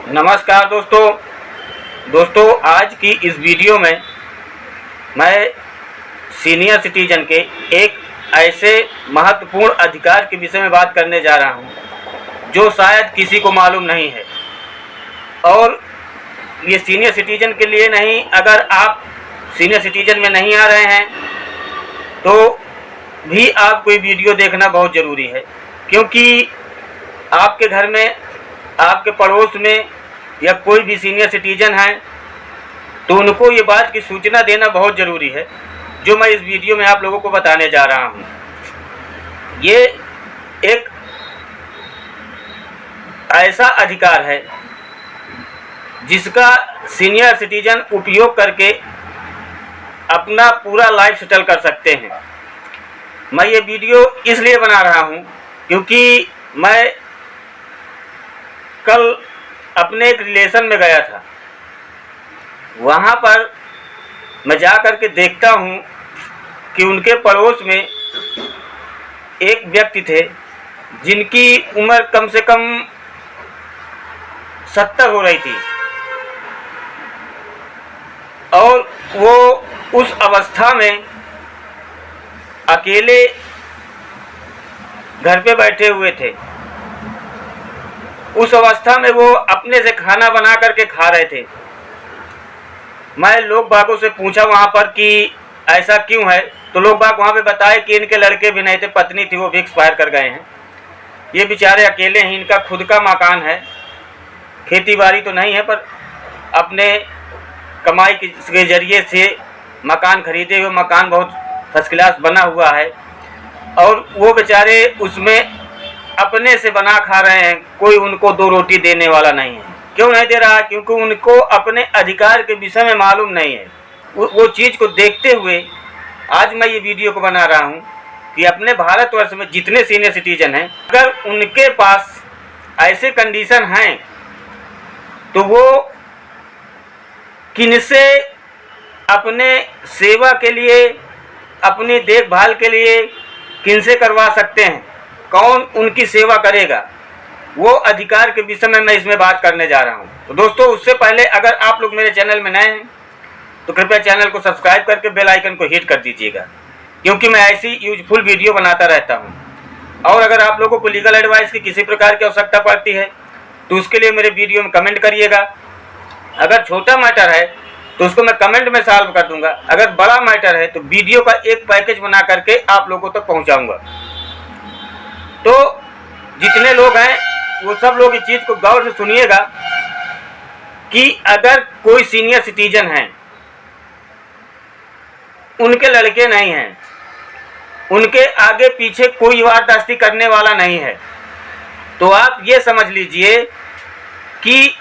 नमस्कार दोस्तों, आज की इस वीडियो में मैं सीनियर सिटीजन के एक ऐसे महत्वपूर्ण अधिकार के विषय में बात करने जा रहा हूं जो शायद किसी को मालूम नहीं है। और ये सीनियर सिटीजन के लिए नहीं, अगर आप सीनियर सिटीजन में नहीं आ रहे हैं तो भी आपको ये वीडियो देखना बहुत ज़रूरी है, क्योंकि आपके घर में, आपके पड़ोस में या कोई भी सीनियर सिटीजन है तो उनको ये बात की सूचना देना बहुत ज़रूरी है, जो मैं इस वीडियो में आप लोगों को बताने जा रहा हूँ। ये एक ऐसा अधिकार है जिसका सीनियर सिटीजन उपयोग करके अपना पूरा लाइफ सेटल कर सकते हैं। मैं ये वीडियो इसलिए बना रहा हूँ क्योंकि मैं कल अपने एक रिलेशन में गया था। वहाँ पर मैं जा कर के देखता हूँ कि उनके पड़ोस में एक व्यक्ति थे जिनकी उम्र कम से कम 70 हो रही थी, और वो उस अवस्था में अकेले घर पे बैठे हुए थे। उस अवस्था में वो अपने से खाना बना करके खा रहे थे। मैं लोग बागों से पूछा वहाँ पर कि ऐसा क्यों है, तो लोग बाग वहाँ पे बताए कि इनके लड़के भी नहीं थे, पत्नी थी, वो भी एक्सपायर कर गए हैं। ये बेचारे अकेले हैं, इनका खुद का मकान है, खेती बाड़ी तो नहीं है, पर अपने कमाई के जरिए से मकान खरीदे हुए, मकान बहुत फर्स्ट क्लास बना हुआ है, और वो बेचारे उसमें अपने से बना खा रहे हैं। कोई उनको दो रोटी देने वाला नहीं है। क्यों नहीं दे रहा? क्योंकि उनको अपने अधिकार के विषय में मालूम नहीं है। वो चीज़ को देखते हुए आज मैं ये वीडियो को बना रहा हूँ कि अपने भारतवर्ष में जितने सीनियर सिटीजन हैं, अगर उनके पास ऐसे कंडीशन हैं तो वो किनसे अपने सेवा के लिए, अपनी देखभाल के लिए किनसे करवा सकते हैं, कौन उनकी सेवा करेगा, वो अधिकार के विषय में मैं इसमें बात करने जा रहा हूँ। तो दोस्तों, उससे पहले अगर आप लोग मेरे चैनल में नए हैं तो कृपया चैनल को सब्सक्राइब करके बेल आइकन को हिट कर दीजिएगा, क्योंकि मैं ऐसी यूजफुल वीडियो बनाता रहता हूँ। और अगर आप लोगों को लीगल एडवाइस की किसी प्रकार की आवश्यकता पड़ती है तो उसके लिए मेरे वीडियो में कमेंट करिएगा। अगर छोटा मैटर है तो उसको मैं कमेंट में सॉल्व कर दूंगा। अगर बड़ा मैटर है तो वीडियो का एक पैकेज बना करके आप लोगों तक पहुँचाऊँगा। तो जितने लोग हैं वो सब लोग इस चीज़ को गौर से सुनिएगा कि अगर कोई सीनियर सिटीजन हैं, उनके लड़के नहीं हैं, उनके आगे पीछे कोई वारदास्ती करने वाला नहीं है, तो आप ये समझ लीजिए कि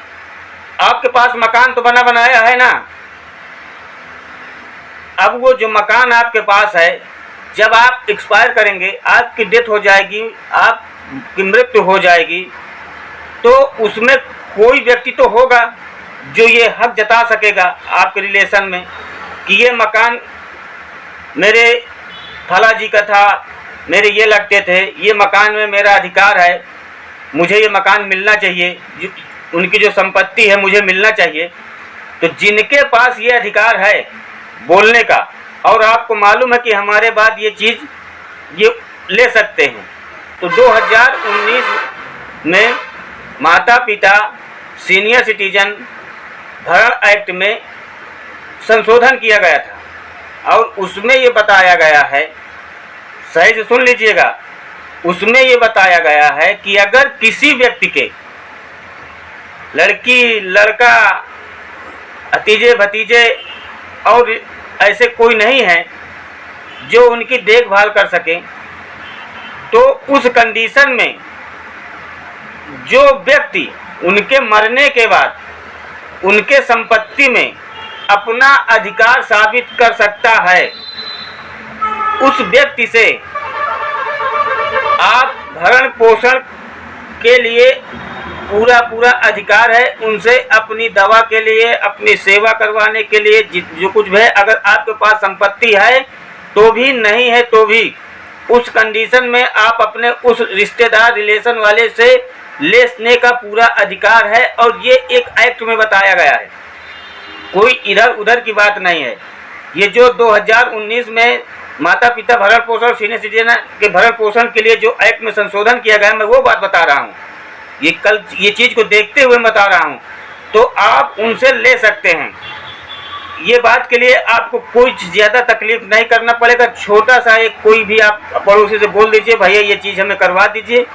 आपके पास मकान तो बना बनाया है ना। अब वो जो मकान आपके पास है, जब आप एक्सपायर करेंगे, आपकी डेथ हो जाएगी, आपकी मृत्यु हो जाएगी, तो उसमें कोई व्यक्ति तो होगा जो ये हक जता सकेगा आपके रिलेशन में कि ये मकान मेरे फला जी का था, मेरे ये लगते थे, ये मकान में मेरा अधिकार है, मुझे ये मकान मिलना चाहिए, उनकी जो संपत्ति है मुझे मिलना चाहिए। तो जिनके पास ये अधिकार है बोलने का, और आपको मालूम है कि हमारे बाद ये चीज़ ये ले सकते हैं, तो 2019 में माता पिता सीनियर सिटीजन भरण एक्ट में संशोधन किया गया था, और उसमें ये बताया गया है, सही से सुन लीजिएगा, उसमें ये बताया गया है कि अगर किसी व्यक्ति के लड़की, लड़का, भतीजे भतीजे और ऐसे कोई नहीं है जो उनकी देखभाल कर सके, तो उस कंडीशन में जो व्यक्ति उनके मरने के बाद उनके संपत्ति में अपना अधिकार साबित कर सकता है, उस व्यक्ति से आप भरण पोषण के लिए पूरा अधिकार है, उनसे अपनी दवा के लिए, अपनी सेवा करवाने के लिए जो कुछ भी है। अगर आपके पास संपत्ति है तो भी, नहीं है तो भी, उस कंडीशन में आप अपने उस रिश्तेदार, रिलेशन वाले से लेने का पूरा अधिकार है और ये एक एक्ट में बताया गया है, कोई इधर उधर की बात नहीं है। ये जो 2019 में माता पिता भरण पोषण सीनियर सिटीजन के भरण पोषण के लिए जो एक्ट में संशोधन किया गया है, मैं वो बात बता रहा हूँ। ये कल ये चीज़ को देखते हुए बता रहा हूँ, तो आप उनसे ले सकते हैं। ये बात के लिए आपको कोई ज़्यादा तकलीफ नहीं करना पड़ेगा। छोटा सा एक कोई भी आप पड़ोसी से बोल दीजिए, भैया ये चीज़ हमें करवा दीजिए,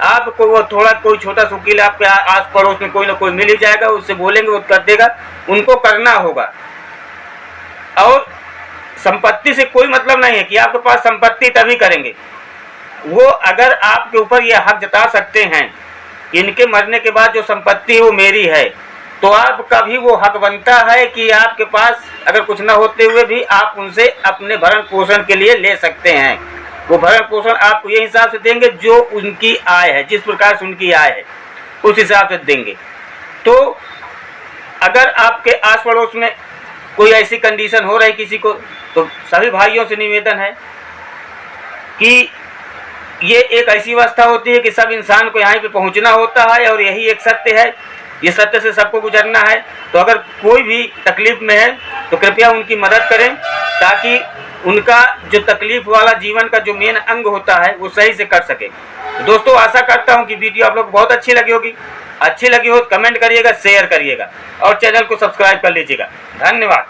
आपको वो थोड़ा कोई छोटा सा वकील आपके आस पड़ोस में कोई ना कोई मिल ही जाएगा, उससे बोलेंगे वो कर देगा। उनको करना होगा। और संपत्ति से कोई मतलब नहीं है कि आपके पास संपत्ति तभी करेंगे। वो अगर आपके ऊपर ये हक जता सकते हैं, इनके मरने के बाद जो संपत्ति है वो मेरी है, तो आपका भी वो हक बनता है कि आपके पास अगर कुछ ना होते हुए भी आप उनसे अपने भरण पोषण के लिए ले सकते हैं। वो भरण पोषण आपको ये हिसाब से देंगे जो उनकी आय है, जिस प्रकार से उनकी आय है उस हिसाब से देंगे। तो अगर आपके आस पड़ोस में कोई ऐसी कंडीशन हो रही किसी को, तो सभी भाइयों से निवेदन है कि ये एक ऐसी अवस्था होती है कि सब इंसान को यहाँ पे पहुँचना होता है और यही एक सत्य है। ये सत्य से सबको गुजरना है। तो अगर कोई भी तकलीफ में है तो कृपया उनकी मदद करें, ताकि उनका जो तकलीफ वाला जीवन का जो मेन अंग होता है वो सही से कर सके। तो दोस्तों, आशा करता हूँ कि वीडियो आप लोग बहुत अच्छी लगी होगी। अच्छी लगी हो तो कमेंट करिएगा, शेयर करिएगा और चैनल को सब्सक्राइब कर लीजिएगा। धन्यवाद।